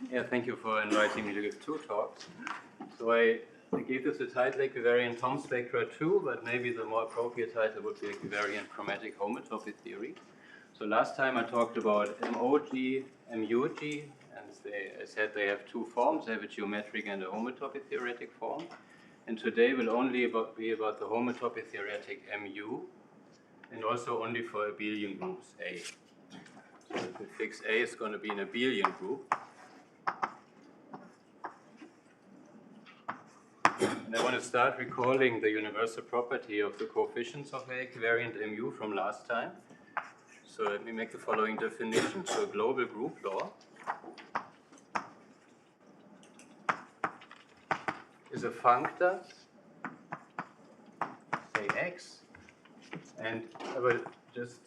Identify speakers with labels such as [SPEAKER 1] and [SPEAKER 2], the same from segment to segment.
[SPEAKER 1] Yeah, thank you for inviting me to give two talks. So I gave this the title Equivariant Thom spectra 2, but maybe the more appropriate title would be Equivariant chromatic homotopy theory. So last time I talked about MOG, MUG, and I said they have two forms. They have a geometric and a homotopy theoretic form. And today will only be about the homotopy theoretic MU, and also only for abelian groups A. So the fix A is going to be an abelian group. And I want to start recalling the universal property of the coefficients of the equivariant MU from last time. So let me make the following definition. So a global group law is a functor, say x, and I will just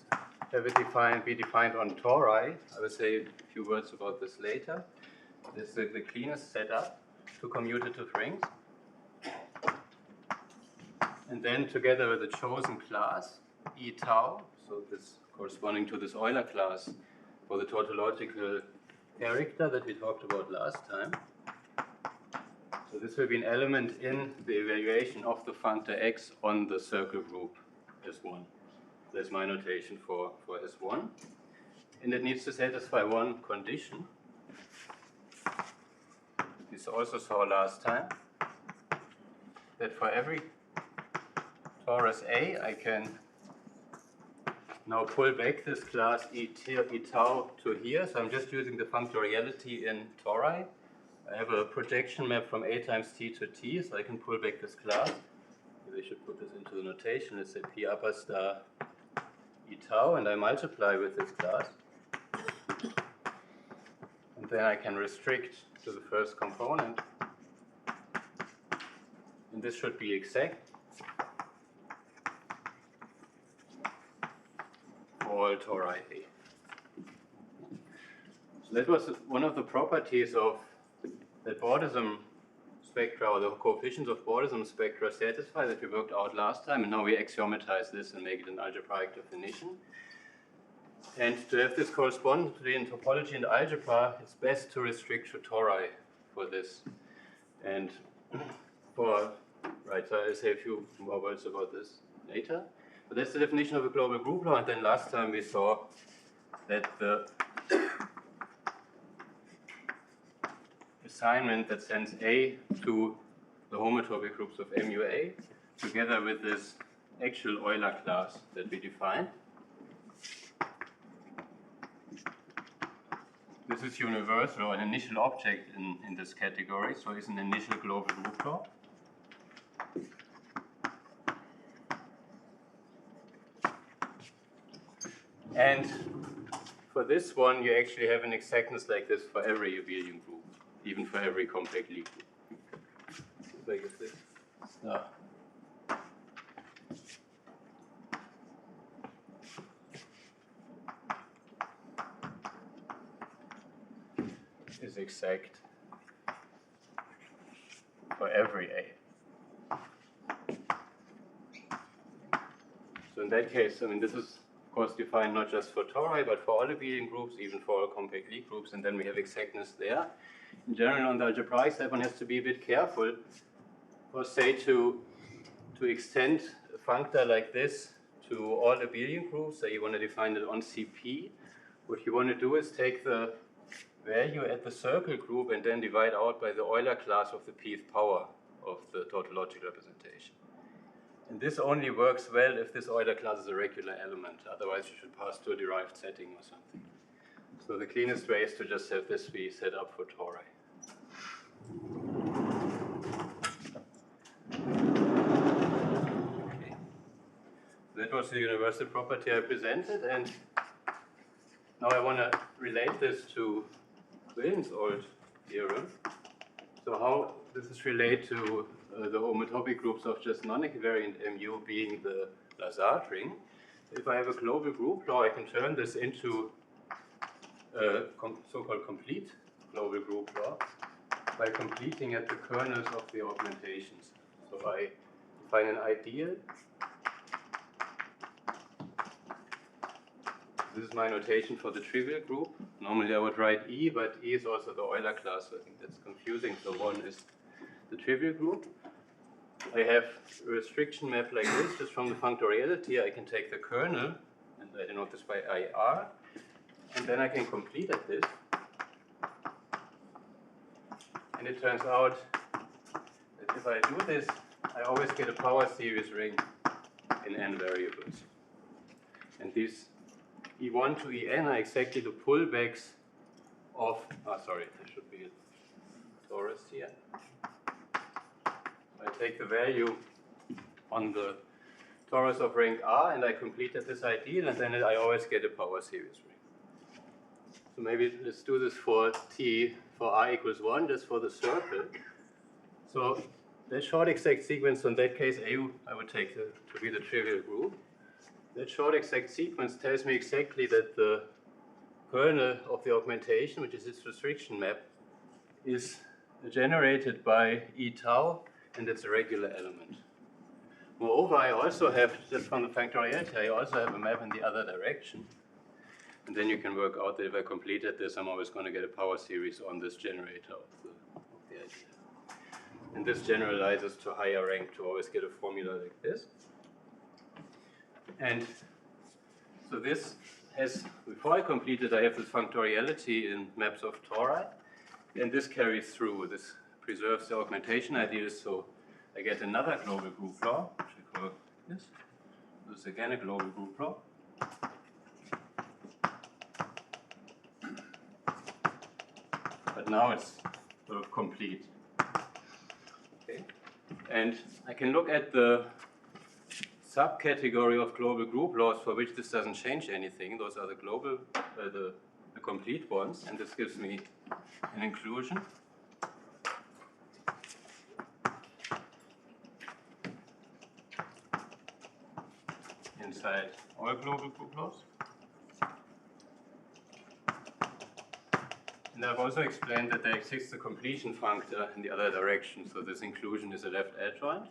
[SPEAKER 1] have it be defined on tori. I will say a few words about this later. This is the cleanest setup to commutative rings. And then together with the chosen class, E tau, so this corresponding to this Euler class for the tautological character that we talked about last time. So this will be an element in the evaluation of the functor x on the circle group S1. That's my notation for S1. And it needs to satisfy one condition. This also saw last time, that for every torus A, I can now pull back this class E tau to here. So I'm just using the functoriality in tori. I have a projection map from A times T to T, so I can pull back this class. Maybe I should put this into the notation. Let's say P upper star E tau, and I multiply with this class. And then I can restrict to the first component. And this should be exact for all tori A. So that was one of the properties of that Bordism spectra, or the coefficients of Bordism spectra, satisfy that we worked out last time, and now we axiomatize this and make it an algebraic definition. And to have this correspond to the topology and algebra, it's best to restrict to tori for this. And so I'll say a few more words about this later. But that's the definition of a global group law, and then last time we saw that the assignment that sends A to the homotopy groups of MUA, together with this actual Euler class that we defined. This is universal, an initial object in this category, so it's an initial global group law. And for this one, you actually have an exactness like this for every abelian group, even for every compact Lie group. So I guess this. Is exact for every A. So in that case, I mean, this is of course defined not just for tori, but for all abelian groups, even for all compact Lie groups, and then we have exactness there. In general, on the algebraic side, one has to be a bit careful, for say to extend a functor like this to all abelian groups. So you want to define it on CP. What you want to do is take the value at the circle group and then divide out by the Euler class of the pth power of the tautological representation. And this only works well if this Euler class is a regular element. Otherwise, you should pass to a derived setting or something. So the cleanest way is to just have this be set up for tori. Okay. That was the universal property I presented, and now I want to relate this to Wilhelm's old theorem. So how does this relate to the homotopy groups of just non-equivariant MU being the Lazard ring? If I have a global group law, I can turn this into a so-called complete global group law by completing at the kernels of the augmentations. So I define an ideal This is my notation for the trivial group. Normally I would write E, but E is also the Euler class, so I think that's confusing. So 1 is the trivial group. I have a restriction map like this, just from the functoriality. I can take the kernel, and I denote this by IR, and then I can complete at this. And it turns out that if I do this, I always get a power series ring in n variables. And these E1 to En are exactly the pullbacks of, sorry, there should be a torus here. I take the value on the torus of rank R and I completed this ideal, and then I always get a power series ring. So maybe let's do this for T for R equals 1, just for the circle. So the short exact sequence, so in that case A I would take to be the trivial group. That short exact sequence tells me exactly that the kernel of the augmentation, which is its restriction map, is generated by E tau, and it's a regular element. Moreover, I also have, just from the factoriality, I also have a map in the other direction. And then you can work out that if I completed this, I'm always going to get a power series on this generator of the idea. And this generalizes to higher rank to always get a formula like this. And so this has, before I complete it, I have this functoriality in maps of tori, and this carries through. This preserves the augmentation ideas, so I get another global group law, which I call this. This is again a global group law. But now it's sort of complete. Okay. And I can look at the subcategory of global group laws for which this doesn't change anything. Those are the global, the complete ones, and this gives me an inclusion. Inside all global group laws. And I've also explained that there exists a completion functor in the other direction, so this inclusion is a left adjoint.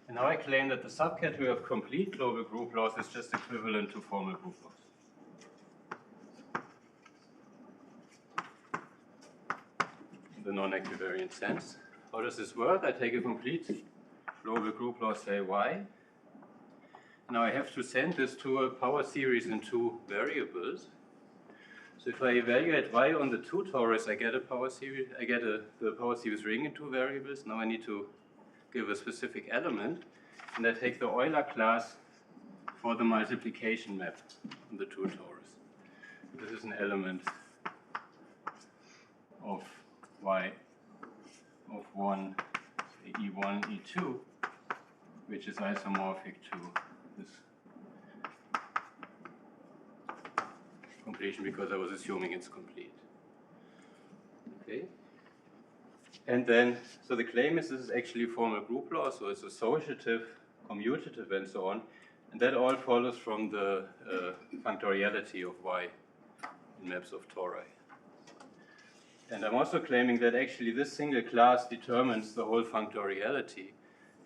[SPEAKER 1] And now I claim that the subcategory of complete global group laws is just equivalent to formal group laws. In the non-equivariant sense. How does this work? I take a complete global group law, say Y. Now I have to send this to a power series in two variables. So if I evaluate Y on the two torus, I get a power series. I get the power series ring in two variables. Now I need to give a specific element, and I take the Euler class for the multiplication map on the two torus. This is an element of Y of 1, say E1, E2, which is isomorphic to this completion because I was assuming it's complete. Okay. And then, so the claim is this is actually formal group law, so it's associative, commutative, and so on. And that all follows from the functoriality of Y in maps of tori. And I'm also claiming that actually this single class determines the whole functoriality.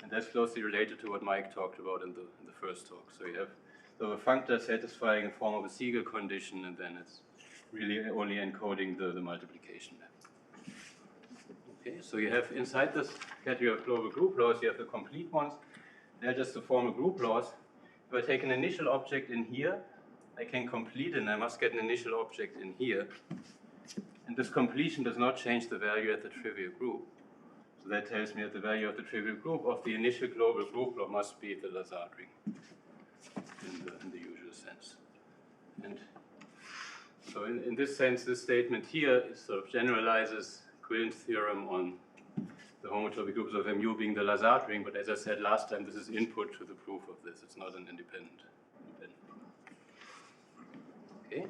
[SPEAKER 1] And that's closely related to what Mike talked about in the first talk. So you have the functor satisfying a form of a Siegel condition, and then it's really only encoding the multiplication map. Okay, so you have inside this category of global group laws, you have the complete ones. They're just the formal group laws. If I take an initial object in here, I can complete it, and I must get an initial object in here. And this completion does not change the value at the trivial group. So that tells me that the value of the trivial group of the initial global group law must be the Lazard ring in the usual sense. And so in this sense, this statement here sort of generalizes Quillen's theorem on the homotopy groups of mu being the Lazard ring, but as I said last time, this is input to the proof of this. It's not an independent proof. Okay.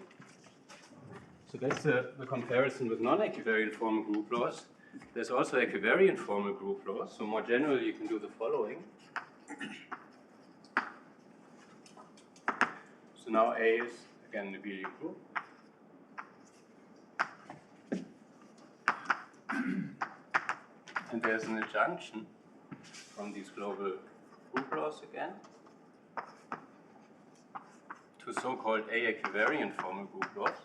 [SPEAKER 1] So that's the comparison with non-equivariant formal group laws. There's also equivariant formal group laws. So more generally, you can do the following. So now A is, again, an abelian group. And there's an adjunction from these global group laws again to the so-called A-equivariant formal group laws.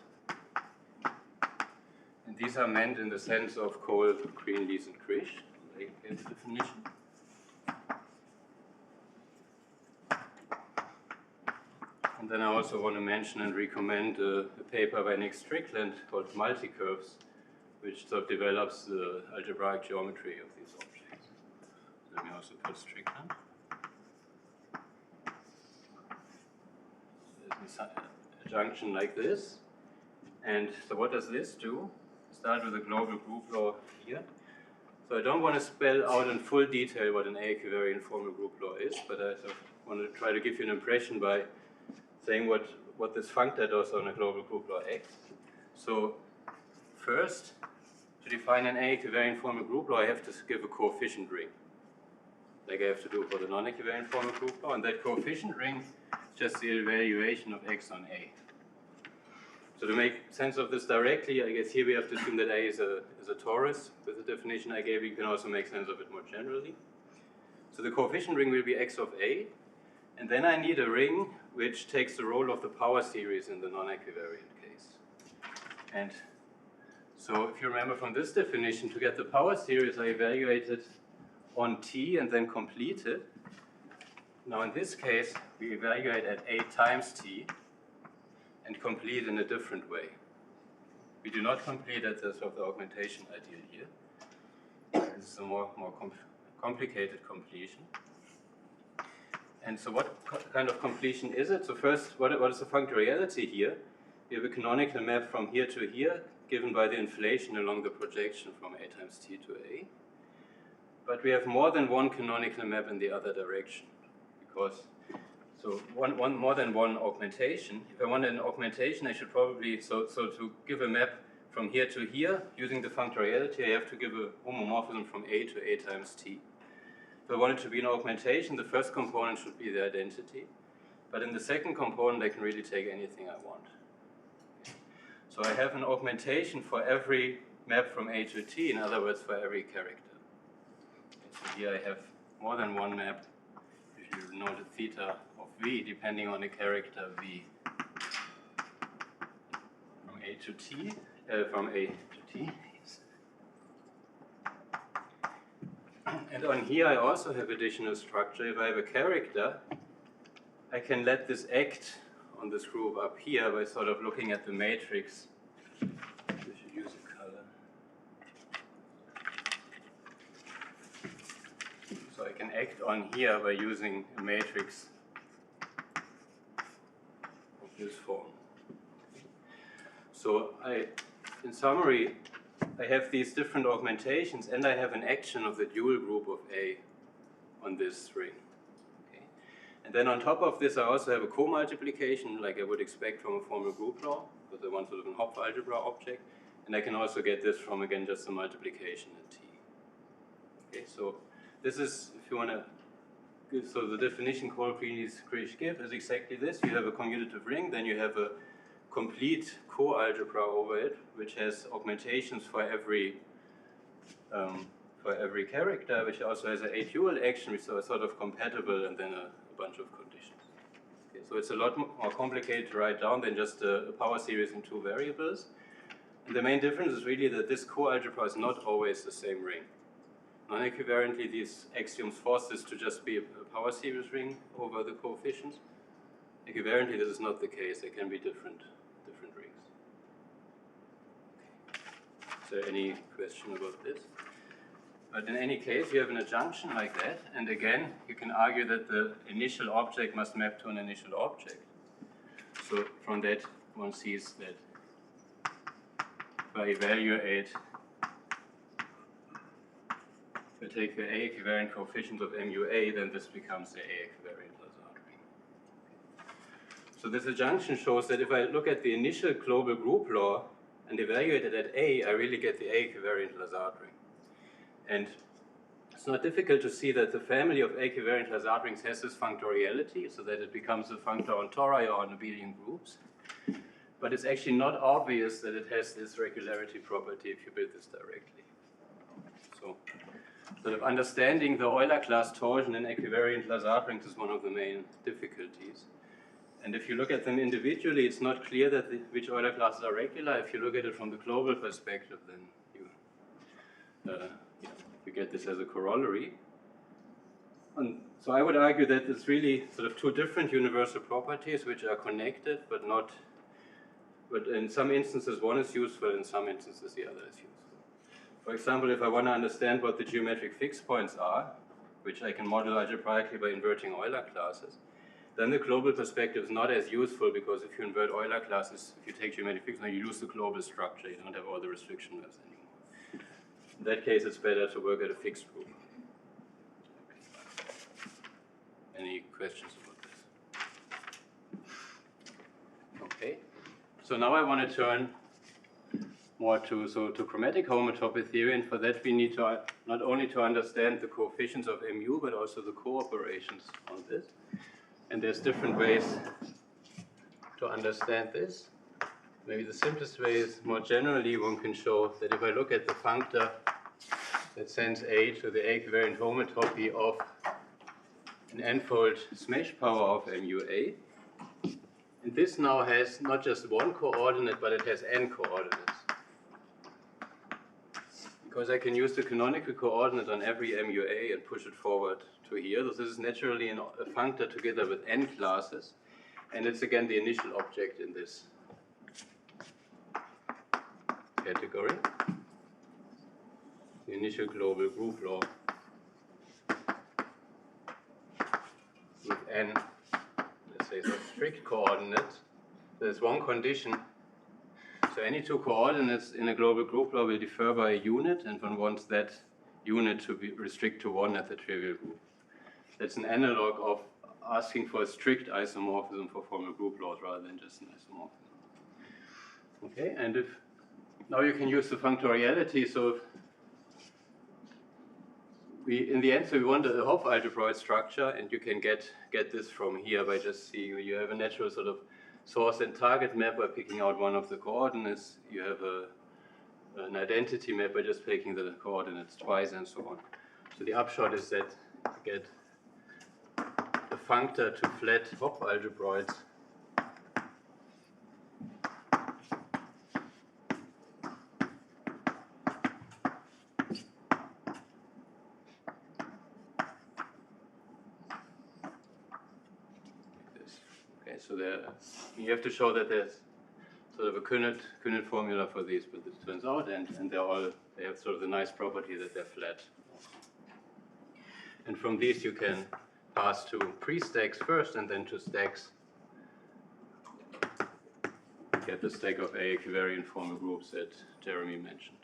[SPEAKER 1] And these are meant in the sense of Cole, Green, Lees, and Krish, like the definition. And then I also want to mention and recommend a paper by Nick Strickland called Multicurves, which sort of develops the algebraic geometry of these objects. Let me also put Strickland. There's a junction like this. And so what does this do? Start with a global group law here. So I don't want to spell out in full detail what an A-equivariant formal group law is, but I sort of want to try to give you an impression by saying what this functor does on a global group law X. So first, to define an A-equivariant formal group law, I have to give a coefficient ring, like I have to do for the non-equivariant formal group law, and that coefficient ring is just the evaluation of X on A. So to make sense of this directly, I guess here we have to assume that A is a torus. With the definition I gave, you can also make sense of it more generally. So the coefficient ring will be X of A, and then I need a ring which takes the role of the power series in the non-equivariant case. And so if you remember from this definition, to get the power series, I evaluate it on T and then complete it. Now in this case, we evaluate at A times T and complete in a different way. We do not complete at the sort of the augmentation ideal here. This is a more complicated completion. And so what kind of completion is it? So first, what is the functoriality here? We have a canonical map from here to here, given by the inflation along the projection from A times T to A. But we have more than one canonical map in the other direction, because so more than one augmentation. If I want an augmentation, I should probably, so to give a map from here to here, using the functoriality, I have to give a homomorphism from A to A times T. If I want it to be an augmentation, the first component should be the identity. But in the second component, I can really take anything I want. So I have an augmentation for every map from A to T, in other words, for every character. So here I have more than one map, if you know the theta of V, depending on the character V. From A to T, And on here I also have additional structure. If I have a character, I can let this act on this group up here by sort of looking at the matrix. We should use a color. So I can act on here by using a matrix of this form. So in summary, I have these different augmentations, and I have an action of the dual group of A on this ring. Okay. And then on top of this, I also have a co-multiplication, like I would expect from a formal group law, because I want sort of an Hopf algebra object. And I can also get this from, again, just a multiplication at T. Okay, so this is, if you want to, so the definition Cole-Krish give is exactly this. You have a commutative ring, then you have a complete co-algebra over it, which has augmentations for every character, which also has an A-dual action, which is sort of compatible, and then a bunch of conditions. Okay, so it's a lot more complicated to write down than just a power series in two variables. And the main difference is really that this co-algebra is not always the same ring. Non-equivariantly, these axioms force this to just be a power series ring over the coefficients. Equivariantly, this is not the case. There can be different rings. Is there any question about this? But in any case, you have an adjunction like that, and again, you can argue that the initial object must map to an initial object. So from that, one sees that if I evaluate, if I take the A-equivariant coefficient of MUA, then this becomes the A-equivariant Lazard ring. So this adjunction shows that if I look at the initial global group law and evaluate it at A, I really get the A-equivariant Lazard ring. And it's not difficult to see that the family of A-equivariant Lazard rings has this functoriality, so that it becomes a functor on tori or on abelian groups. But it's actually not obvious that it has this regularity property if you build this directly. So sort of understanding the Euler class torsion in equivariant Lazard rings is one of the main difficulties. And if you look at them individually, it's not clear that which Euler classes are regular. If you look at it from the global perspective, then you get this as a corollary. And so I would argue that it's really sort of two different universal properties which are connected, but in some instances one is useful, in some instances the other is useful. For example, if I want to understand what the geometric fixed points are, which I can model algebraically by inverting Euler classes, then the global perspective is not as useful, because if you invert Euler classes, if you take geometric fixed points, you lose the global structure, you don't have all the restriction maps anymore. In that case, it's better to work at a fixed group. Any questions about this? Okay, so now I want to turn more to chromatic homotopy theory, and for that we need to not only to understand the coefficients of mu, but also the co-operations on this. And there's different ways to understand this. Maybe the simplest way is, more generally, one can show that if I look at the functor that sends A to the equivariant homotopy of an n-fold smash power of MUA, and this now has not just one coordinate, but it has n coordinates. Because I can use the canonical coordinate on every MUA and push it forward to here. So this is naturally a functor together with n classes, and it's again the initial object in this category. The initial global group law with n, let's say, so strict coordinates. There's one condition. So any two coordinates in a global group law will differ by a unit, and one wants that unit to be restrict to one at the trivial group. That's an analog of asking for a strict isomorphism for formal group laws rather than just an isomorphism. Okay, and if now you can use the functoriality. So in the end, we want a Hopf algebraic structure, and you can get this from here by just seeing you have a natural sort of source and target map by picking out one of the coordinates. You have an identity map by just taking the coordinates twice, and so on. So the upshot is that you get a functor to flat Hopf algebraics so you have to show that there's sort of a Kühnert formula for these, but this turns out, and they have sort of the nice property that they're flat. And from these you can pass to pre-stacks first, and then to stacks. Get the stack of A equivariant formal groups that Jeremy mentioned.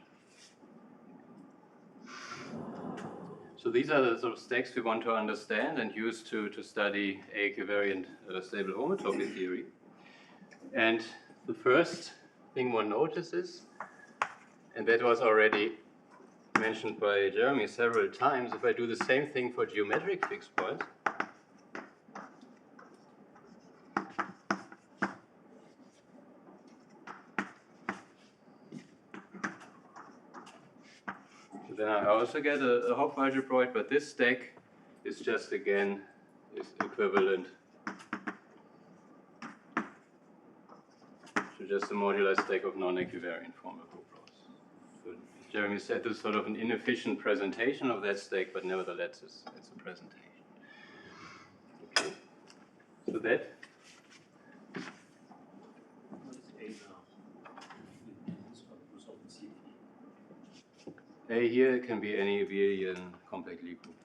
[SPEAKER 1] So these are the sort of stacks we want to understand and use to study A equivariant stable homotopy theory. And the first thing one notices, and that was already mentioned by Jeremy several times, if I do the same thing for geometric fixed points, then I also get a Hopf algebraic, but this stack is just again is equivalent to just a modular stack of non-equivariant formal group laws. So Jeremy said this is sort of an inefficient presentation of that stack, but nevertheless it's a presentation. Okay. So that. A here can be any abelian compact Lie group.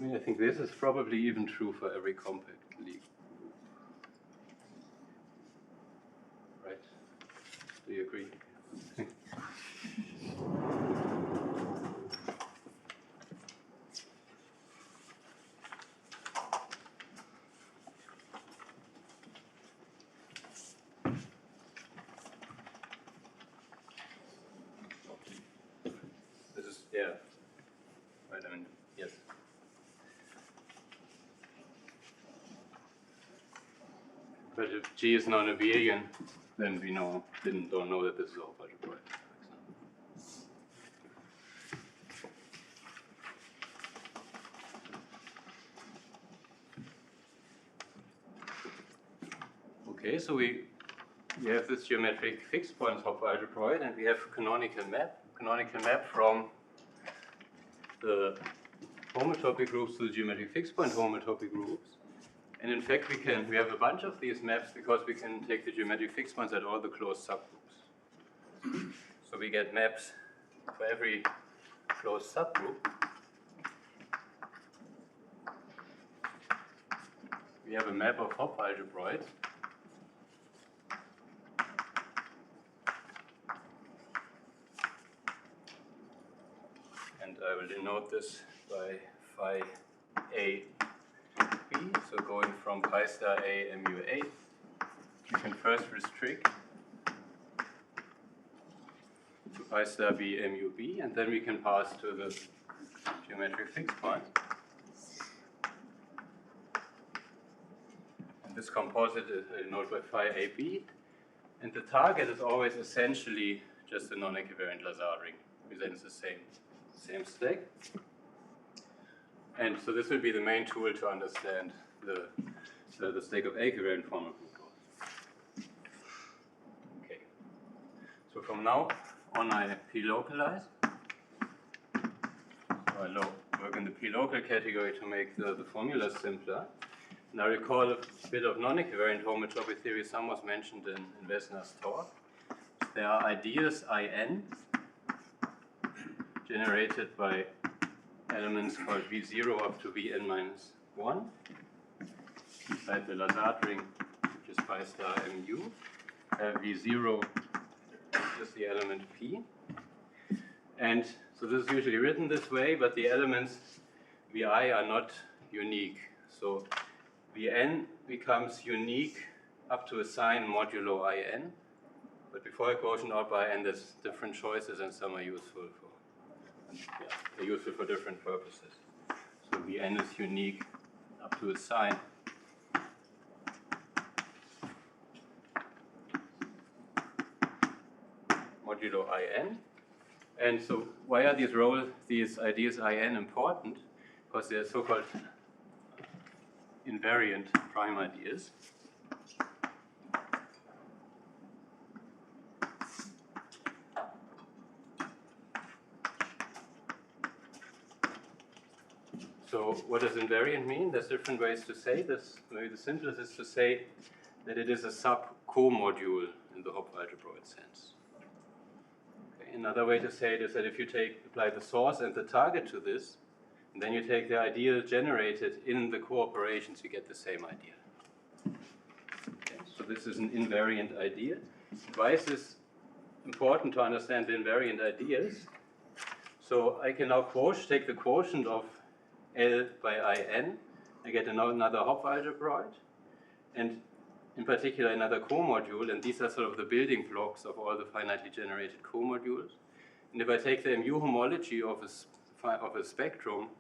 [SPEAKER 1] I mean, I think this is probably even true for every compact Lie group. Right? Do you agree? But if G is non-abelian, then we don't know that this is Hopf algebraic, for example. so we have this geometric fixed point Hopf algebroid, and we have canonical map from the homotopy groups to the geometric fixed point homotopy groups. And in fact, we have a bunch of these maps because we can take the geometric fixed points at all the closed subgroups. So we get maps for every closed subgroup. We have a map of Hopf algebroids. And I will denote this by phi A B. So going from pi star A mu A, we can first restrict to pi star B mu B, and then we can pass to the geometric fixed point. And this composite is denoted by phi AB, and the target is always essentially just a non-equivariant Lazard ring, presents the same stack. And so this will be the main tool to understand the stack of equivariant formal group. Okay. So from now on, I p-localize. So I work in the p-local category to make the formulas simpler. And I recall a bit of non-equivariant homotopy theory. Some was mentioned in Wessner's talk. There are ideas In generated by elements called V0 up to Vn minus 1 inside the Lazard ring, which is pi star mu. V0 is the element P. And so this is usually written this way, but the elements Vi are not unique. So Vn becomes unique up to a sign modulo In. But before a quotient out by n, there's different choices, and some are useful they're useful for different purposes. So Vn is unique up to a sign. Modulo In. And so why are these ideas In important? Because they're so-called invariant prime ideas. So what does invariant mean? There's different ways to say this. Maybe the simplest is to say that it is a sub-co-module in the Hopf algebroid sense. Okay. Another way to say it is that if you apply the source and the target to this, and then you take the ideal generated in the co-operations, you get the same idea. Okay. So this is an invariant idea. Why is this important to understand the invariant ideas? So I can now take the quotient of L by In, I get another Hopf algebroid, and in particular another co-module, and these are sort of the building blocks of all the finitely generated co-modules. And if I take the mu homology of a spectrum,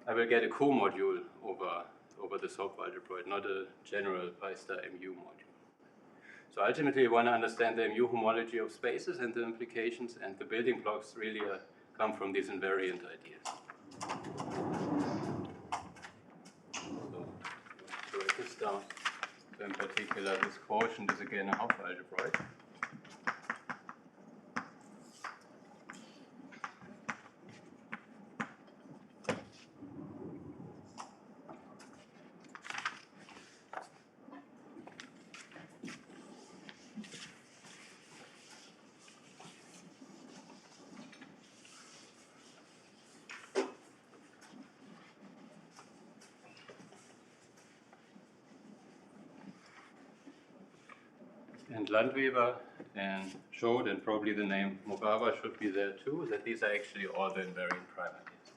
[SPEAKER 1] I will get a co-module over this Hopf algebroid, not a general pi star mu module. So ultimately, we want to understand the mu homology of spaces and the implications, and the building blocks really come from these invariant ideas. So write this down. So in particular, this quotient is again a Hopf algebroid. And Landweber and showed, and probably the name Mogawa should be there too, that these are actually all the invariant prime ideas.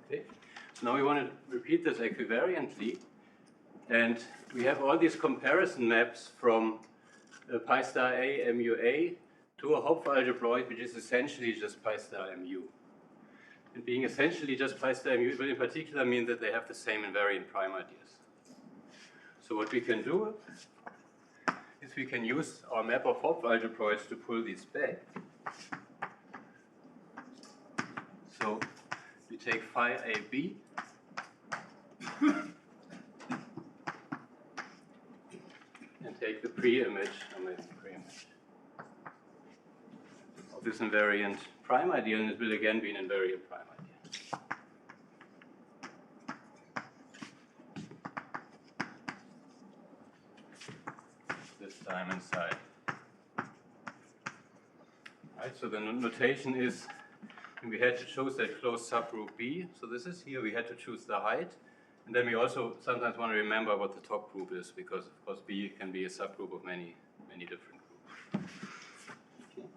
[SPEAKER 1] Okay. Now we want to repeat this equivariantly, and we have all these comparison maps from pi star A mu A to a Hopf algebroid, which is essentially just pi star mu. And being essentially just bi-star will in particular mean that they have the same invariant prime ideas. So what we can do is we can use our map of Hopf algebroids to pull these back. So we take phi AB and take the pre-image of this invariant prime ideal, and it will again be an invariant prime ideal. This time inside. Right, so the notation is we had to choose that closed subgroup B. So this is here, we had to choose the height. And then we also sometimes want to remember what the top group is, because of course B can be a subgroup of many different groups. Okay.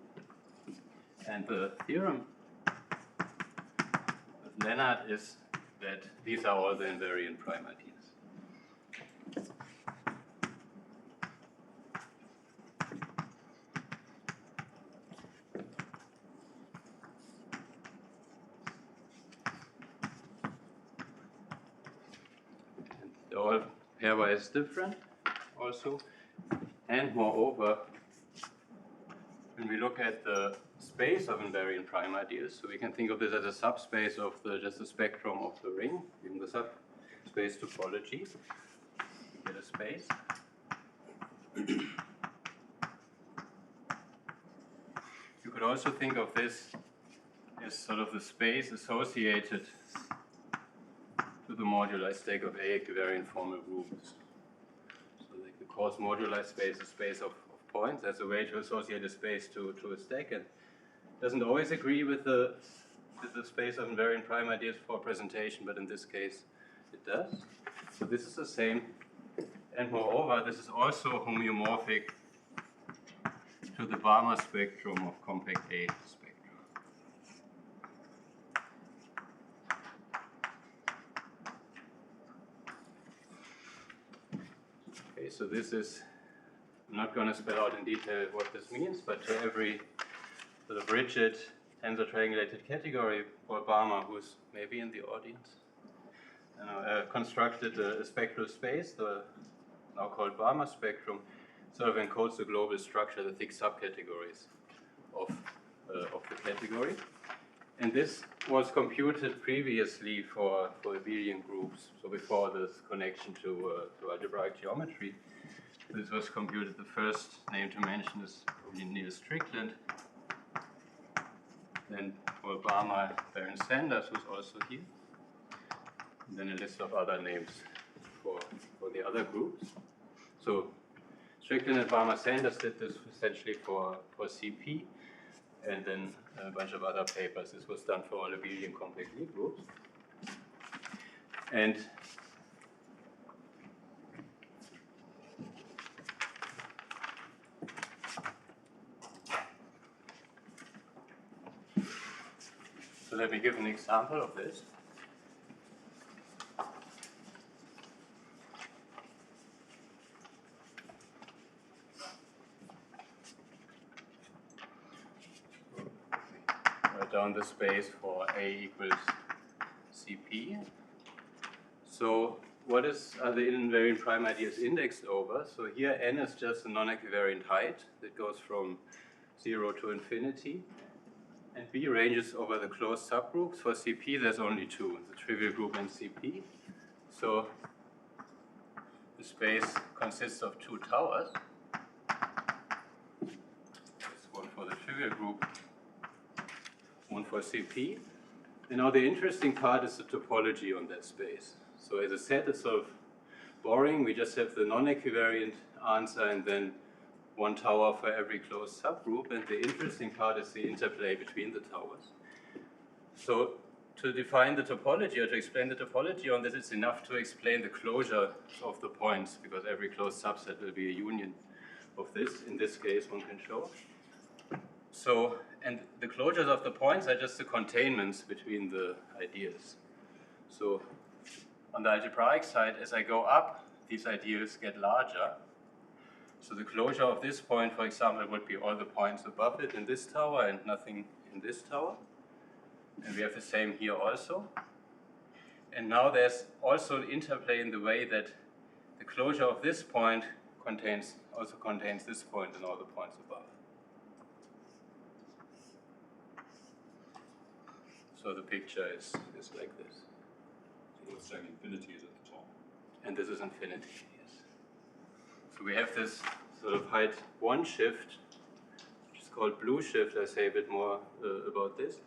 [SPEAKER 1] And the theorem of Lennart is that these are all the invariant prime ideas. All pairwise different also, and moreover, when we look at the space of invariant prime ideas, so we can think of this as a subspace of just the spectrum of the ring, in the subspace topology. We get a space. You could also think of this as sort of the space associated to the moduli stack of A equivariant formal groups. So like the coarse moduli space is a space of points. That's a way to associate a space to a stack, and doesn't always agree with the space of invariant prime ideas for presentation, but in this case it does. So this is the same, and moreover this is also homeomorphic to the Balmer spectrum of compact A spectra. Okay, so this is, I'm not going to spell out in detail what this means, but to every sort of rigid tensor triangulated category, Paul Balmer, who's maybe in the audience, constructed a spectral space, the now called Balmer spectrum, sort of encodes the global structure, the thick subcategories of the category. And this was computed previously for abelian groups, so before this connection to algebraic geometry. This was computed. The first name to mention is probably Niels Strickland, then Paul Balmer, Baron Sanders, who's also here, and then a list of other names for the other groups. So Strickland and Balmer Sanders did this essentially for CP, and then a bunch of other papers. This was done for all abelian compact Lie groups. And so let me give an example of this. Down the space for A equals CP. So what are the invariant prime ideas indexed over? So here n is just a non-equivariant height that goes from 0 to infinity. And B ranges over the closed subgroups. For CP there's only two, the trivial group and CP. So the space consists of two towers. There's one for the trivial group, one for CP. And now the interesting part is the topology on that space. So as I said, it's sort of boring. We just have the non-equivariant answer and then one tower for every closed subgroup. And the interesting part is the interplay between the towers. So to define the topology or to explain the topology on this, it's enough to explain the closure of the points, because every closed subset will be a union of this. In this case, one can show. So, and the closures of the points are just the containments between the ideas. So on the algebraic side, as I go up, these ideals get larger. So the closure of this point, for example, would be all the points above it in this tower and nothing in this tower. And we have the same here also. And now there's also an interplay in the way that the closure of this point also contains this point and all the points above. So the picture is like this.
[SPEAKER 2] So it's saying infinity is at the top.
[SPEAKER 1] And this is infinity, yes. So we have this sort of height 1 shift, which is called blue shift. I say a bit more about this,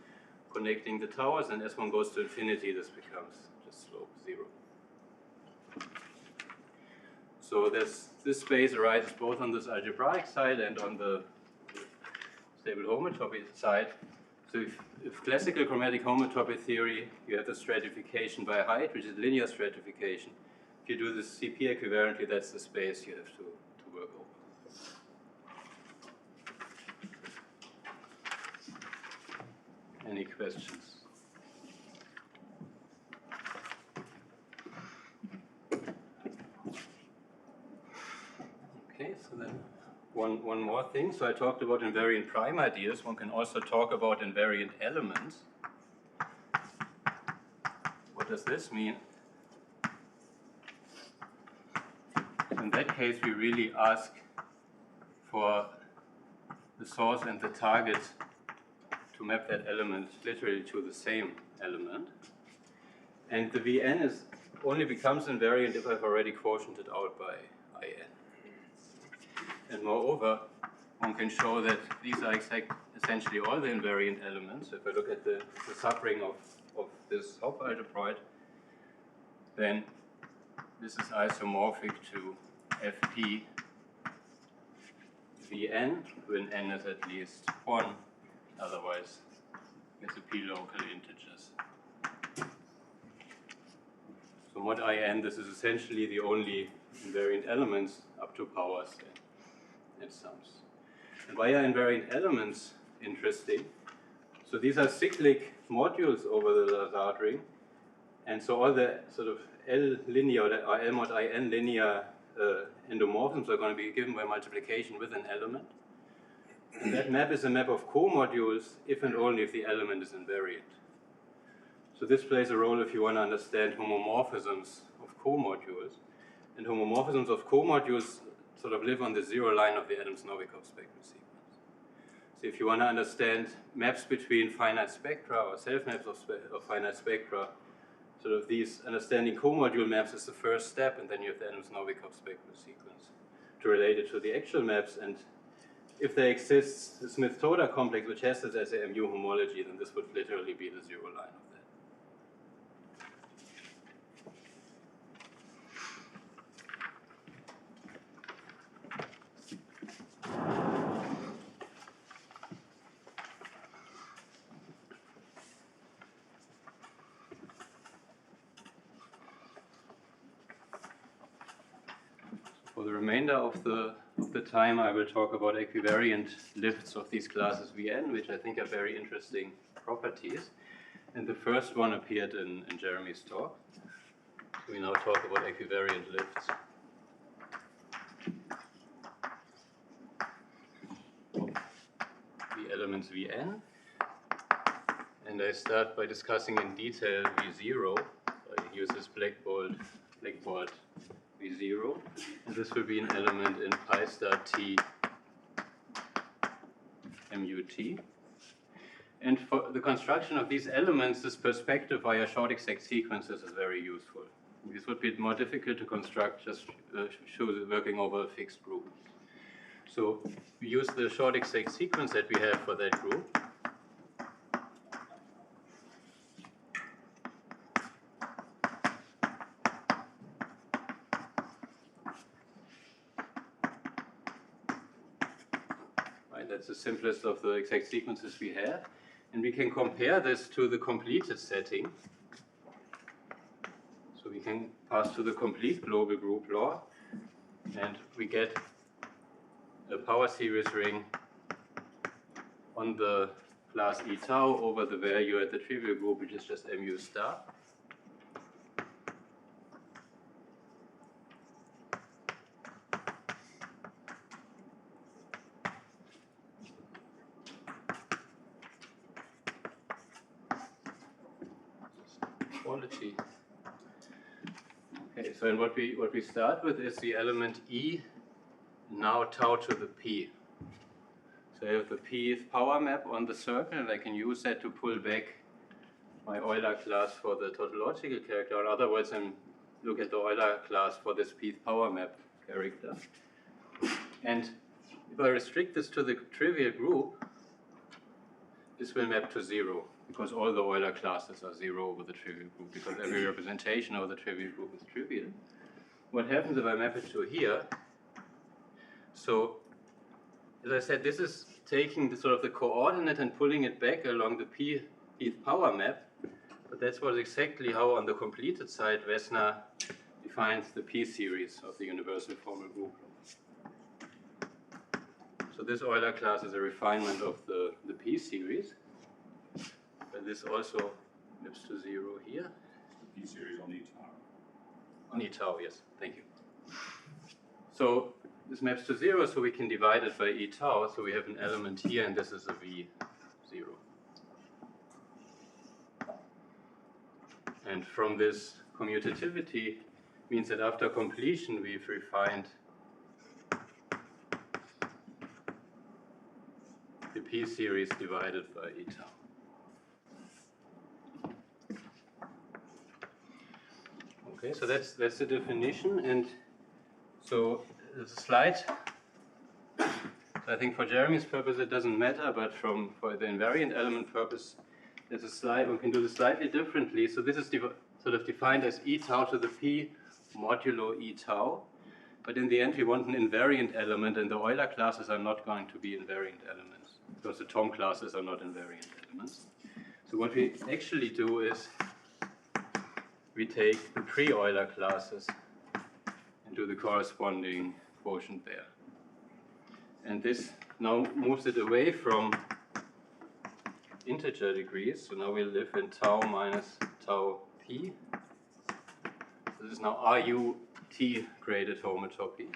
[SPEAKER 1] connecting the towers, and as one goes to infinity, this becomes just slope 0. So this space arises both on this algebraic side and on the stable homotopy side. So if classical chromatic homotopy theory, you have the stratification by height, which is linear stratification. If you do this CP equivalently, that's the space you have to work over. Any questions? Okay, so then one more thing. So I talked about invariant prime ideas. One can also talk about invariant elements. What does this mean? In that case, we really ask for the source and the target to map that element literally to the same element. And the Vn only becomes invariant if I've already quotiented out by In. And moreover, one can show that these are essentially all the invariant elements. If I look at the subring of this Hopf algebroid, then this is isomorphic to Fp Vn when n is at least 1, otherwise it's a p-local integers. So mod In, this is essentially the only invariant elements up to powers and sums. And why are invariant elements interesting? So these are cyclic modules over the Lazard ring, and so all the sort of L linear or L mod In linear endomorphisms are going to be given by multiplication with an element. And that map is a map of comodules if and only if the element is invariant. So this plays a role if you want to understand homomorphisms of comodules. And homomorphisms of comodules sort of live on the 0 line of the Adams-Novikov spectral sequence. So if you want to understand maps between finite spectra or self-maps of finite spectra, sort of these understanding comodule maps is the first step, and then you have the Adams-Novikov spectral sequence to relate it to the actual maps. And if there exists a Smith-Toda complex which has this as a mu homology, then this would literally be the 0 line of that. For the remainder of the time, I will talk about equivariant lifts of these classes Vn, which I think are very interesting properties. And the first one appeared in Jeremy's talk. We now talk about equivariant lifts of the elements Vn. And I start by discussing in detail V0. I use this blackboard V0, and this will be an element in pi star t MUT. And for the construction of these elements, this perspective via short exact sequences is very useful. This would be more difficult to construct, just working over a fixed group. So we use the short exact sequence that we have for that group. That's the simplest of the exact sequences we have. And we can compare this to the completed setting. So we can pass to the complete global group law, and we get a power series ring on the class E tau over the value at the trivial group, which is just mu star. quality. Okay, so what we start with is the element E, now tau to the P. So I have the Pth power map on the circle, and I can use that to pull back my Euler class for the tautological character. In other words, I look at the Euler class for this Pth power map character. And if I restrict this to the trivial group, this will map to 0, because all the Euler classes are 0 over the trivial group, because every representation of the trivial group is trivial. What happens if I map it to here? So, as I said, this is taking the sort of the coordinate and pulling it back along the Pth power map, but that's what exactly how on the completed side Wessner defines the P-series of the universal formal group. So this Euler class is a refinement of the P-series, but this also maps to 0 here.
[SPEAKER 2] The P-series on E tau.
[SPEAKER 1] On E tau, yes, thank you. So this maps to 0, so we can divide it by E tau, so we have an element here, and this is a V0. And from this commutativity means that after completion we've refined the P-series divided by E tau. Okay, so that's the definition, and so there's a slide. I think for Jeremy's purpose it doesn't matter, but for the invariant element purpose, there's a slide. We can do this slightly differently. So this is sort of defined as E tau to the P modulo E tau, but in the end we want an invariant element, and the Euler classes are not going to be invariant elements, because the Thom classes are not invariant elements. So what we actually do is we take the pre-Euler classes and do the corresponding quotient there. And this now moves it away from integer degrees. So now we live in tau minus tau p. So this is now RUT graded homotopy.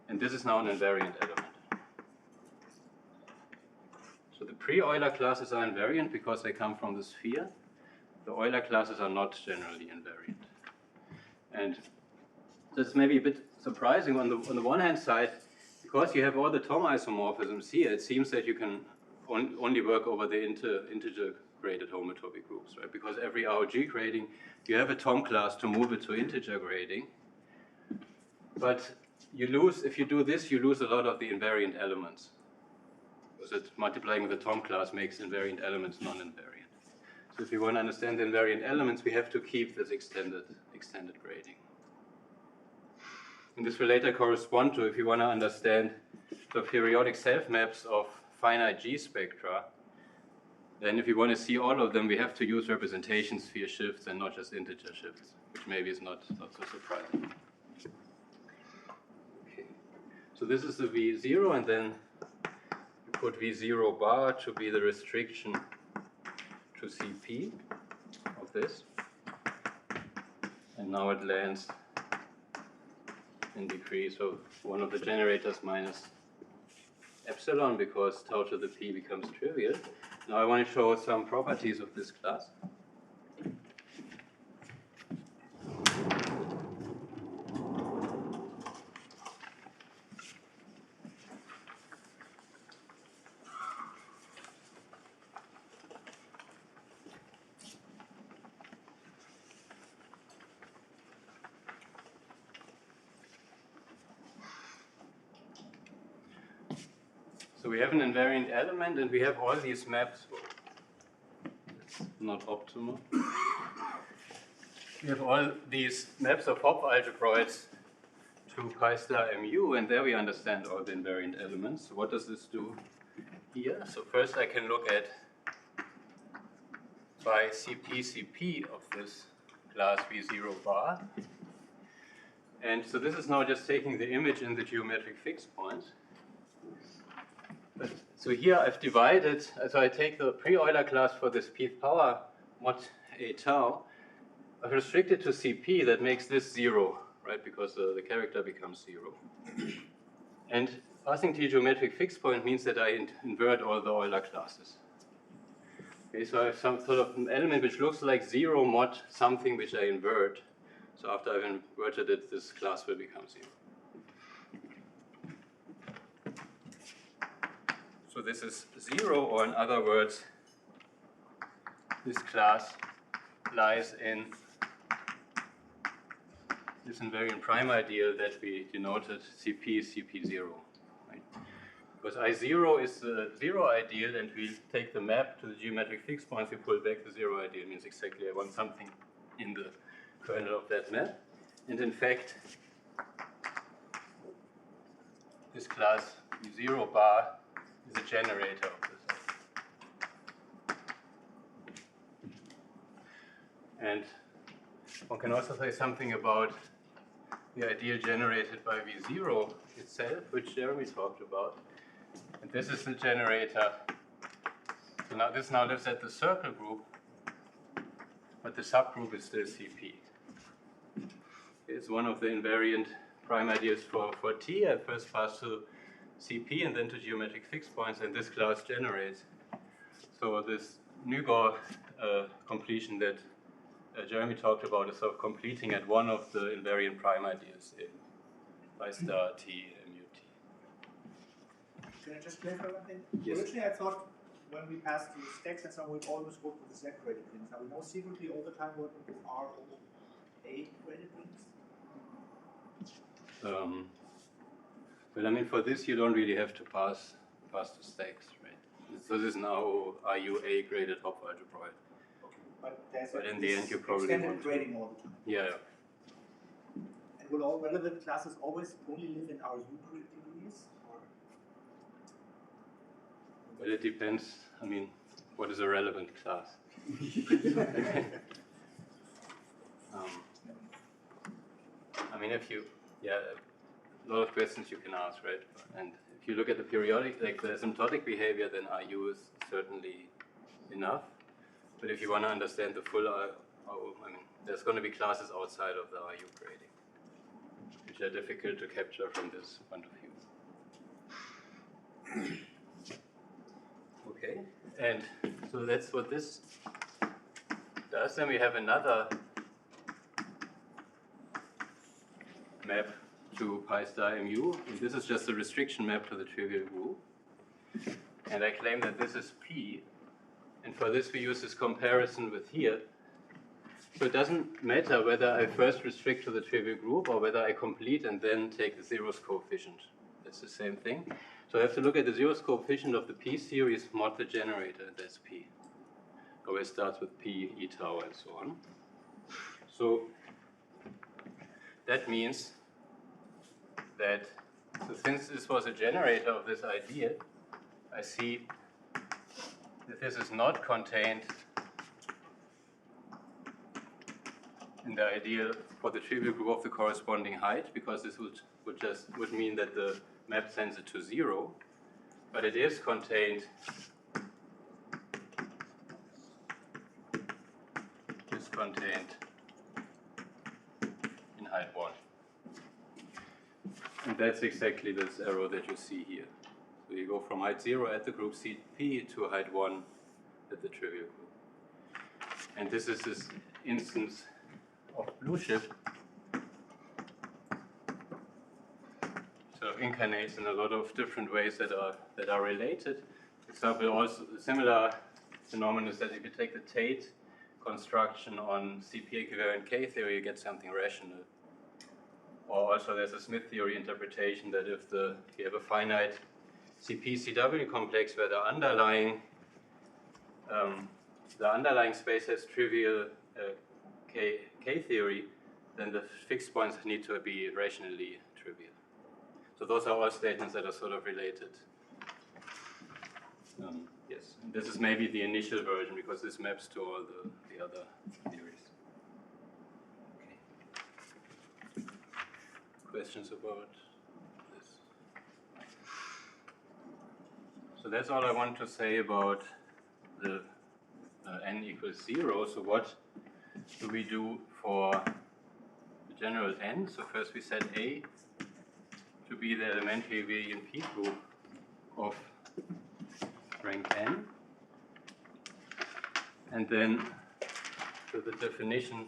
[SPEAKER 1] And this is now an invariant element. So the pre-Euler classes are invariant because they come from the sphere. The Euler classes are not generally invariant. And that's maybe a bit surprising on the one hand side, because you have all the Thom isomorphisms here, it seems that you can only work over the integer graded homotopy groups, right? Because every ROG grading, you have a Thom class to move it to integer grading. But you lose, if you do this, you lose a lot of the invariant elements. Because multiplying with the Thom class makes invariant elements non-invariant. So if you want to understand the invariant elements, we have to keep this extended grading. And this will later correspond to, if you want to understand the periodic self-maps of finite G spectra, then if you want to see all of them, we have to use representation sphere shifts and not just integer shifts, which maybe is not so surprising. Okay. So this is the V0, and then you put V0 bar to be the restriction to Cp of this, and now it lands in degrees of one of the generators minus epsilon, because tau to the p becomes trivial. Now I want to show some properties of this class. So we have an invariant element, and we have all these maps. It's not optimal. We have all these maps of Hopf algebroids to pi star mu, and there we understand all the invariant elements. So what does this do here? So first I can look at by Cp of this class V0 bar. And so this is now just taking the image in the geometric fixed points. So here I've divided, so I take the pre-Euler class for this Pth power mod A tau. I've restricted to Cp, that makes this 0, right, because the character becomes 0. And passing to geometric fixed point means that I invert all the Euler classes. Okay, so I have some sort of an element which looks like 0 mod something which I invert. So after I've inverted it, this class will become 0. So this is 0, or in other words, this class lies in this invariant prime ideal that we denoted CP is CP0. Right? Because I0 is the 0 ideal, and we take the map to the geometric fixed points, we pull back the 0 ideal. It means exactly I want something in the kernel of that map. And in fact, this class U0 bar is a generator of this. And one can also say something about the ideal generated by V0 itself, which Jeremy talked about. And this is the generator. So now this now lives at the circle group, but the subgroup is still CP. It's one of the invariant prime ideals for T. I first pass to CP and then to geometric fixed points, and this class generates. So this Nygård completion that Jeremy talked about is sort of completing at one of the invariant prime ideals in by star T mu T.
[SPEAKER 3] Can I just clarify one thing?
[SPEAKER 1] Yes.
[SPEAKER 3] Originally I thought when we passed through stacks and so on, we'd always work with the Z graded rings. Are we now secretly all the time working with R over A graded rings?
[SPEAKER 1] Well, I mean, for this you don't really have to pass to stacks, right? So this is now IUA graded Hopf algebra.
[SPEAKER 3] Okay.
[SPEAKER 1] But in the end you probably
[SPEAKER 3] extended
[SPEAKER 1] want to.
[SPEAKER 3] grading all the time.
[SPEAKER 1] Yeah.
[SPEAKER 3] And will all relevant classes always only live in RU degrees? Or?
[SPEAKER 1] Well, it depends. I mean, what is a relevant class? I mean, if you, a lot of questions you can ask, right? And if you look at the periodic, like the asymptotic behavior, then RU is certainly enough. But if you want to understand the full I mean, there's going to be classes outside of the RU grading, which are difficult to capture from this point of view. Okay, and so that's what this does. Then we have another map to pi star mu, and this is just a restriction map to the trivial group. And I claim that this is P, and for this we use this comparison with here. So it doesn't matter whether I first restrict to the trivial group or whether I complete and then take the zeroth coefficient. That's the same thing. So I have to look at the zeroth coefficient of the P series mod the generator, and that's P. Always starts with P, E tau, and so on. So that means that, so since this was a generator of this ideal, I see that this is not contained in the ideal for the trivial group of the corresponding height, because this would mean that the map sends it to 0, but it is contained in height 1. And that's exactly this arrow that you see here. So you go from height 0 at the group CP to height 1 at the trivial group. And this is this instance of blue shift. Sort of incarnates in a lot of different ways that are related. For example, also a similar phenomenon is that if you take the Tate construction on CP equivariant K theory, you get something rational. Or also there's a Smith theory interpretation that if you have a finite CP-CW complex where the underlying space has trivial K theory, then the fixed points need to be rationally trivial. So those are all statements that are sort of related. Yes, and this is maybe the initial version because this maps to all the other theories. Okay. Questions about this? So that's all I want to say about the n equals 0. So what do we do for the general n? So first we set A to be the elementary abelian P group of rank n. And then so the definition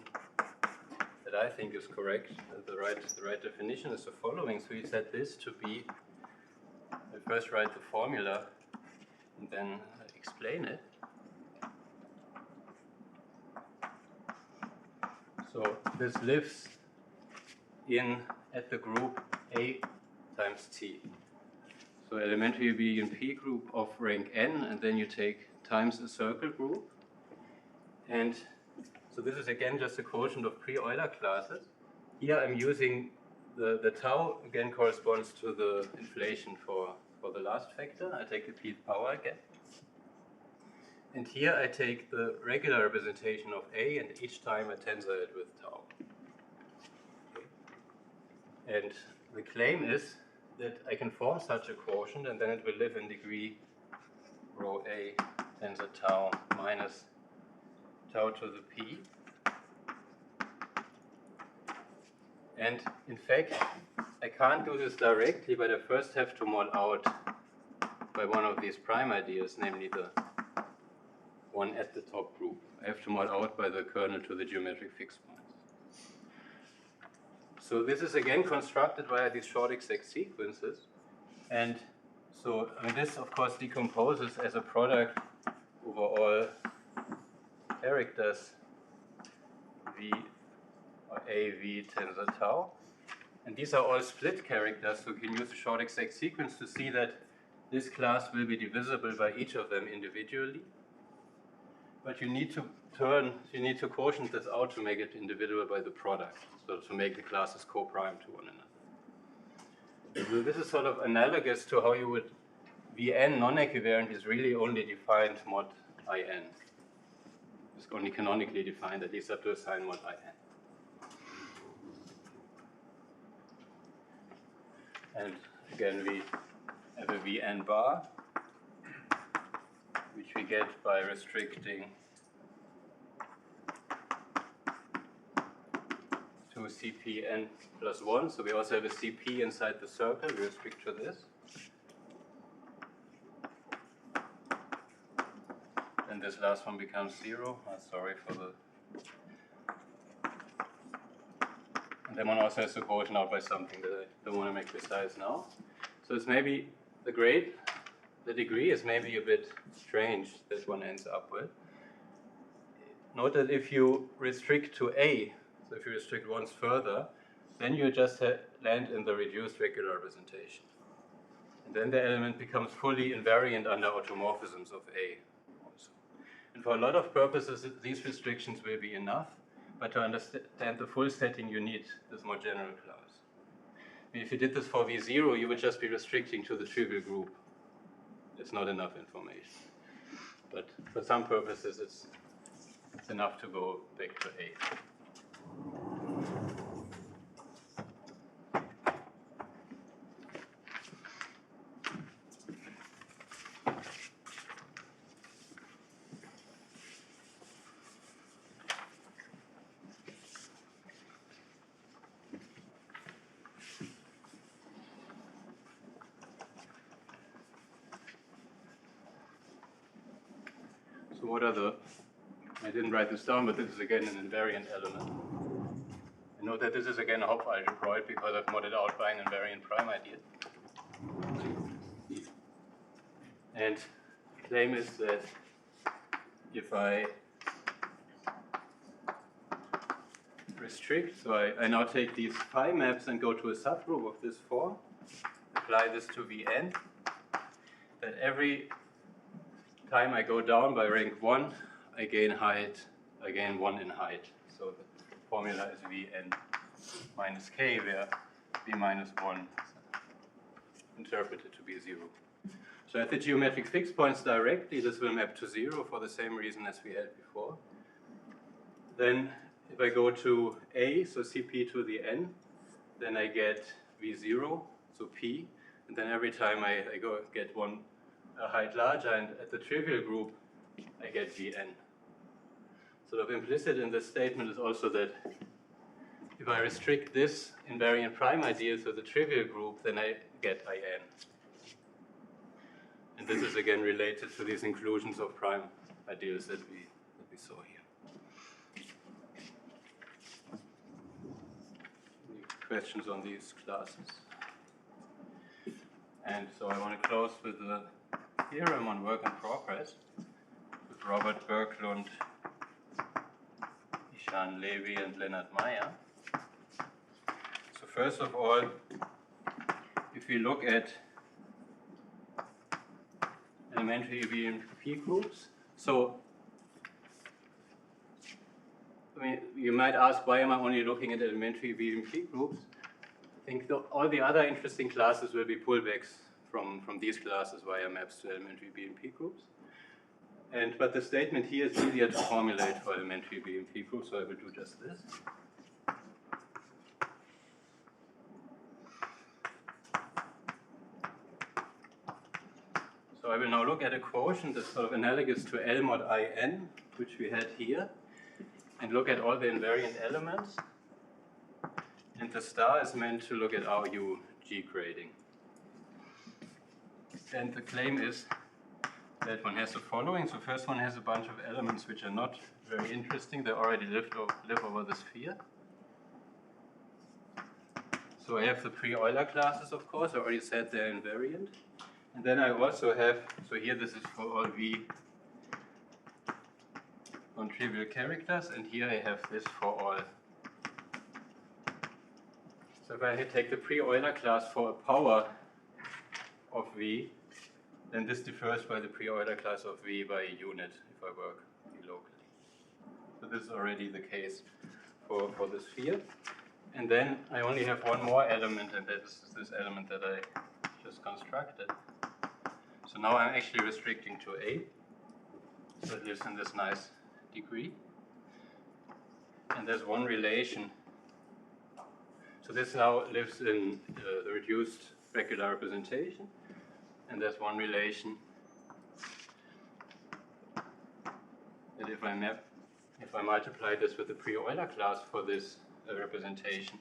[SPEAKER 1] that I think is correct, the right definition is the following. So we set this to be, I first write the formula and then explain it. So this lives at the group A times T. So elementary B and P group of rank n, and then you take times a circle group. And so this is again just a quotient of pre-Euler classes. Here I'm using the tau again corresponds to the inflation for the last factor. I take the pth power again. And here I take the regular representation of A, and each time I tensor it with tau. Okay. And the claim is that I can form such a quotient, and then it will live in degree rho A tensor tau minus tau to the p. And in fact, I can't do this directly, but I first have to mod out by one of these prime ideas, namely the one at the top group. I have to mod out by the kernel to the geometric fixed points. So this is again constructed via these short exact sequences. And so this of course decomposes as a product over all characters v or AV tensor tau. And these are all split characters, so you can use a short exact sequence to see that this class will be divisible by each of them individually. But you need to quotient this out to make it indivisible by the product, so to make the classes co-prime to one another. So this is sort of analogous to how you would, Vn non-equivariant is really only defined mod In. It's only canonically defined, at least up to a sign mod In. And again, we have a Vn bar, which we get by restricting to Cpn plus 1. So we also have a Cp inside the circle. We restrict to this. And this last one becomes 0. Sorry for the... And then one also has to quotient out by something that I don't want to make precise now. So it's maybe the degree is maybe a bit strange that one ends up with. Note that if you restrict to A, so if you restrict once further, then you just land in the reduced regular representation. And then the element becomes fully invariant under automorphisms of A also. And for a lot of purposes, these restrictions will be enough, but to understand the full setting, you need this more general class. If you did this for V0, you would just be restricting to the trivial group. It's not enough information. But for some purposes, it's enough to go back to A. So what are the, I didn't write this down, but this is again an invariant element. I note that this is again a Hopf algebroid because I've modded out by an invariant prime idea. And the claim is that if I restrict, so I now take these phi maps and go to a subgroup of this form, apply this to Vn, that every time I go down by rank 1, I gain height, I gain 1 in height. So the formula is Vn minus k, where v minus 1 is interpreted to be 0. So at the geometric fixed points directly, this will map to 0 for the same reason as we had before. Then if I go to A, so Cp to the n, then I get V0, so P, and then every time I get a height larger, and at the trivial group, I get Vn. Sort of implicit in this statement is also that if I restrict this invariant prime ideal to the trivial group, then I get In. And this is again related to these inclusions of prime ideals that we we saw here. Any questions on these classes? And so I want to close with the theorem on work in progress with Robert Berglund, Ishan Levy, and Leonard Meyer. So first of all, if we look at elementary BMP groups, so I mean, you might ask, why am I only looking at elementary BMP groups? I think all the other interesting classes will be pullbacks from these classes via maps to elementary BMP groups. But the statement here is easier to formulate for elementary BMP groups, so I will do just this. So I will now look at a quotient that's sort of analogous to L mod IN, which we had here, and look at all the invariant elements. And the star is meant to look at RU G grading. And the claim is that one has the following. So first one has a bunch of elements which are not very interesting. They already live over the sphere. So I have the pre-Euler classes, of course. I already said they're invariant. And then I also have, so here this is for all V non-trivial characters, and here I have this for all. So if I take the pre-Euler class for a power of V, then this differs by the pre-Euler class of V by a unit if I work V locally. So this is already the case for the sphere. And then I only have one more element, and that is this element that I just constructed. So now I'm actually restricting to A. So it lives in this nice degree. And there's one relation. So this now lives in the reduced specular representation. And there's one relation that if I multiply this with the pre-Euler class for this representation,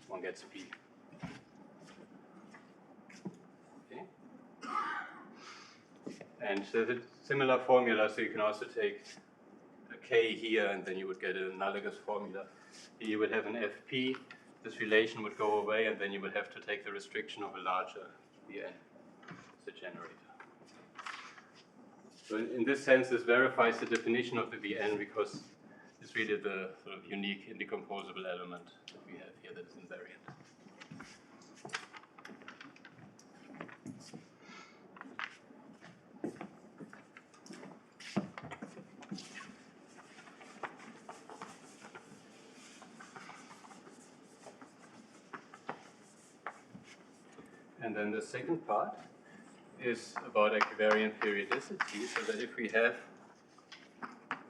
[SPEAKER 1] one gets P. Okay. And so the similar formula, so you can also take a K here, and then you would get an analogous formula. Here you would have an FP. This relation would go away, and then you would have to take the restriction of a larger Vn as a generator. So in this sense, this verifies the definition of the Vn because it's really the sort of unique indecomposable element that we have here that is invariant. And then the second part is about equivariant periodicity, so that if we have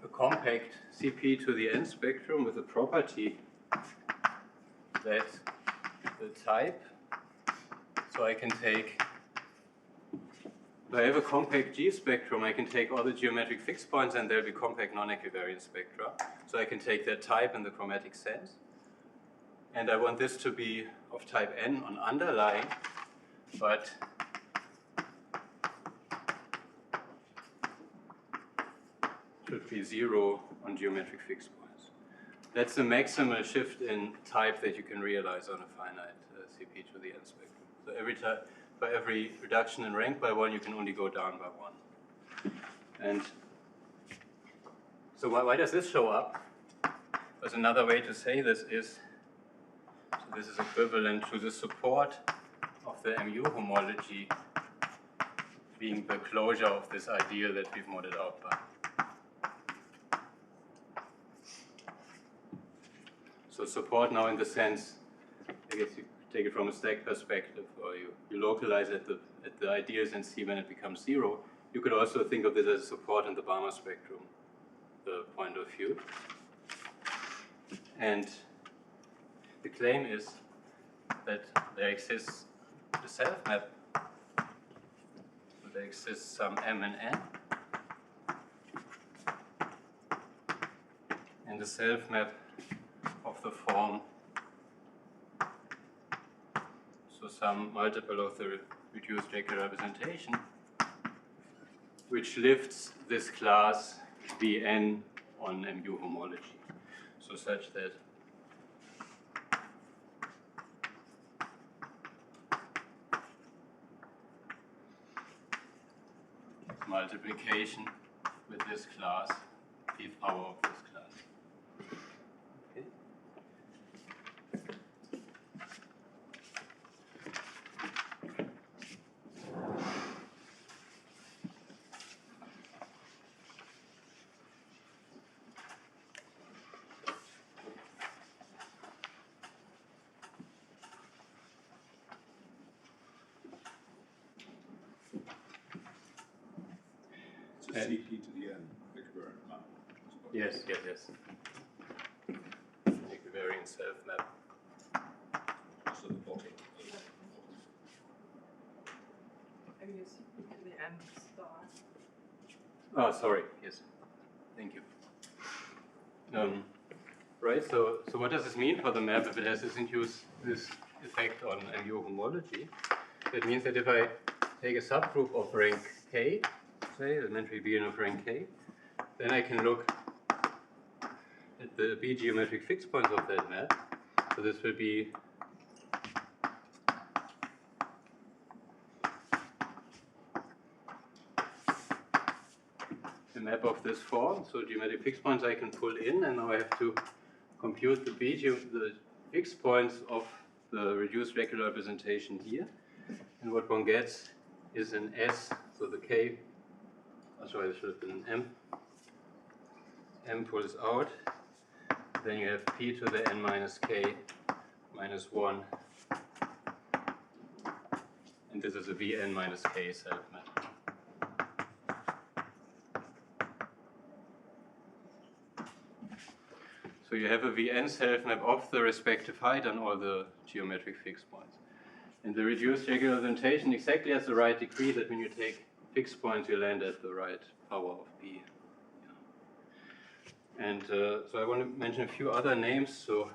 [SPEAKER 1] a compact CP to the n spectrum with a property that the type, so I can take, if I have a compact G spectrum, I can take all the geometric fixed points and there'll be compact non-equivariant spectra. So I can take their type in the chromatic sense. And I want this to be of type n on underlying, but should be 0 on geometric fixed points. That's the maximal shift in type that you can realize on a finite CP to the n spectrum. So for every reduction in rank by 1, you can only go down by 1. And so why does this show up? Because another way to say this is, so this is equivalent to the support of the mu homology being the closure of this ideal that we've modeled out by. So support now in the sense, I guess you take it from a stack perspective, or you localize at the ideals and see when it becomes 0. You could also think of this as support in the Balmer spectrum, the point of view. And the claim is that there exists the self-map. So there exists some M and N. And the self-map of the form, so some multiple of the reduced regular representation which lifts this class Vn on mu homology. So such that multiplication with this class, the power of this class. Okay.
[SPEAKER 2] So CP to the n, equivariant map.
[SPEAKER 1] Yes. Equivariant self-map.
[SPEAKER 2] So the bottom.
[SPEAKER 4] Maybe you CP to the n star.
[SPEAKER 1] Oh, sorry. Yes. Thank you. Right. So what does this mean for the map if it has this effect on mu homology? That means that if I take a subgroup of rank k, say elementary Bn of rank k, then I can look at the B geometric fixed points of that map. So this will be a map of this form. So geometric fixed points I can pull in, and now I have to compute the the fixed points of the reduced regular representation here. And what one gets is an S, so the K, sorry, this should have been an M. M pulls out. Then you have P to the N minus K minus 1. And this is a Vn minus K self-map. So you have a Vn self-map of the respective height on all the geometric fixed points. And the reduced regular representation exactly has the right degree that when you take fixed points, you land at the right power of B. And so I want to mention a few other names. So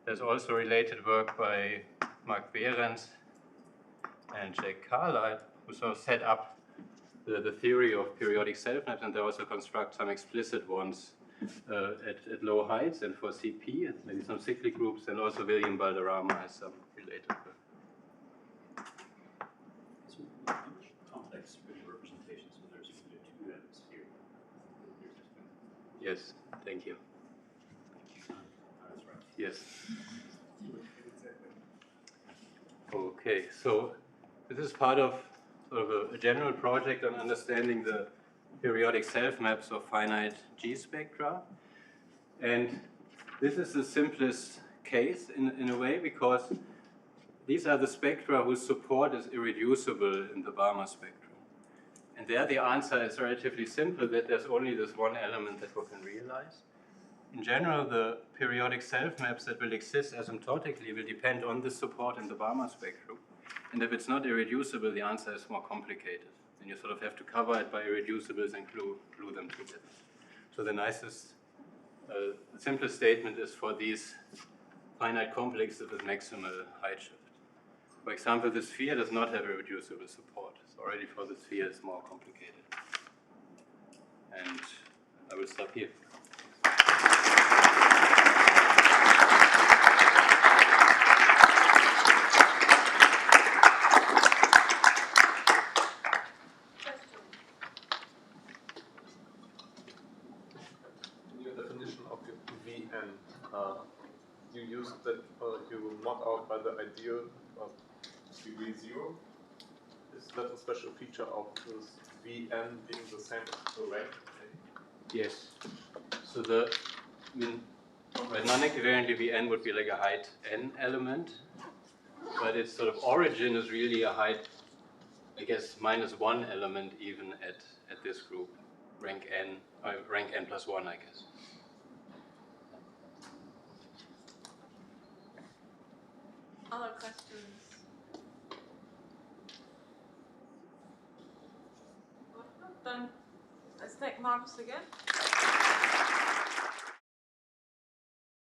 [SPEAKER 1] there's also related work by Mark Behrens and Jack Carlisle, who sort of set up the theory of periodic self-maps, and they also construct some explicit ones at low heights and for CP, and maybe some cyclic groups, and also William Balderrama has some related work.
[SPEAKER 5] So how much complex representations when there's two ends here?
[SPEAKER 1] Yes, thank you.
[SPEAKER 5] That's right.
[SPEAKER 1] Yes. Okay, so this is part of sort of a general project on understanding the periodic self-maps of finite G spectra. And this is the simplest case in a way, because these are the spectra whose support is irreducible in the Balmer spectrum. And there the answer is relatively simple, that there's only this one element that we can realize. In general, the periodic self-maps that will exist asymptotically will depend on the support in the Balmer spectrum. And if it's not irreducible, the answer is more complicated. And you sort of have to cover it by irreducibles and glue them together. So the simplest statement is for these finite complexes with maximal height shift. For example, the sphere does not have irreducible support. So already for the sphere it's more complicated. And I will stop here.
[SPEAKER 6] You use that you knock out by the ideal of degree 0. Is that a special feature of this Vn being the same as the rank?
[SPEAKER 1] Yes. So non-equivariantly Vn would be like a height n element, but its sort of origin is really a height, I guess, -1 element even at this group, rank n plus 1, I guess.
[SPEAKER 4] Other questions? Then let's take Markus again.